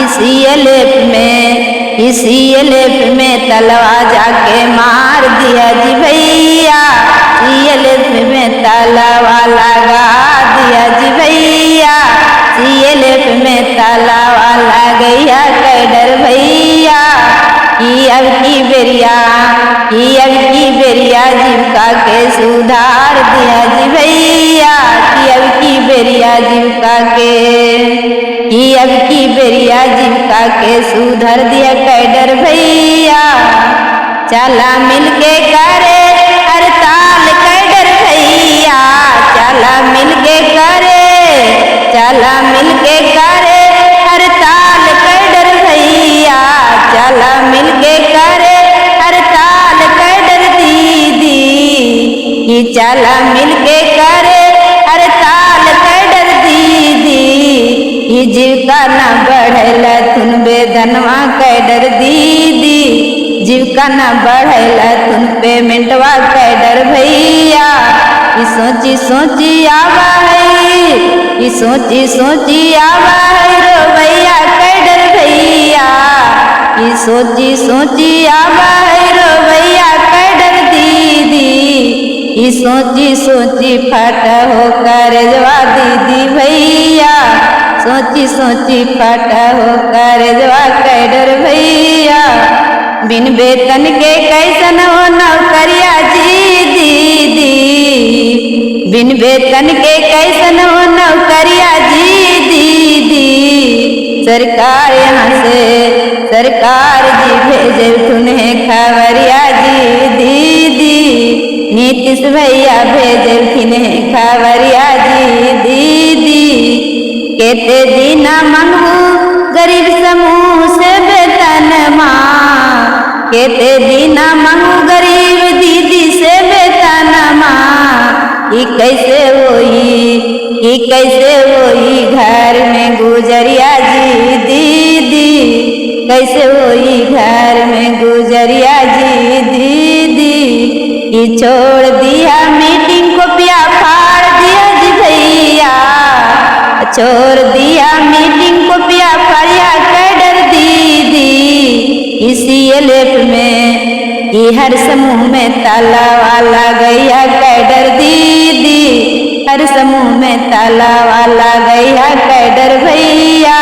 इसी एलेप में तलवा जाके मार दिया जी भैया, एलेप में तलवा लगा दिया जी भैया, एलेप में तलवा लगैया कैडर भैया। अब की बेरिया जीविका के सुधार दिया जी भैया, अब की बेरिया जीविका के सुधर दिया कैडर भैया। चला मिलके करे हड़ताल कैडर भैया, चला मिलके करे हड़ताल कैडर भैया, चला मिलके करे हड़ताल कैडर दीदी, चला मिलके करे हड़ताल कैडर दीदी। जीविका न बढ़ैला तुन वेतनवा कैडर दीदी, जीविका न बढ़ैला तुन पेमेंटवा कैडर भैया। सोची सोची आवा है रोवैया कैडर भैया, सोची सोची आवा है रोवैया कैडर दीदी, सोची सोची फट हो करजवा दीदी भैया, सोची सोची फट हो करजवा कैडर भैया। बिन वेतन के कैसन हो नौकरिया जी दीदी, बिन वेतन के कैसन हो नौकरिया जी दीदी। सरकार जी भेजे तुन्हें खबरिया जी दीदी, नीतीश भैया भेजे तुन्हें खबरिया जी दीदी। केते दीना मंगू गरीब समूह से वेतन माँ, केते दीना मंगू गरीब दीदी से वेतन माँ। ई कैसे होई घर में गुजरिया जी दीदी, कैसे होई घर में गुजरिया जी दीदी। ई छोड़ दिया मीटिंग को पिया फाड़ दिया जी भैया, छोड़ दिया मीटिंग को पिया फाड़िया कैडर दीदी। इसी एलेप में हर समूह में ताला लगैया कैडर दीदी, हर समूह में ताला लगैया कैडर भैया।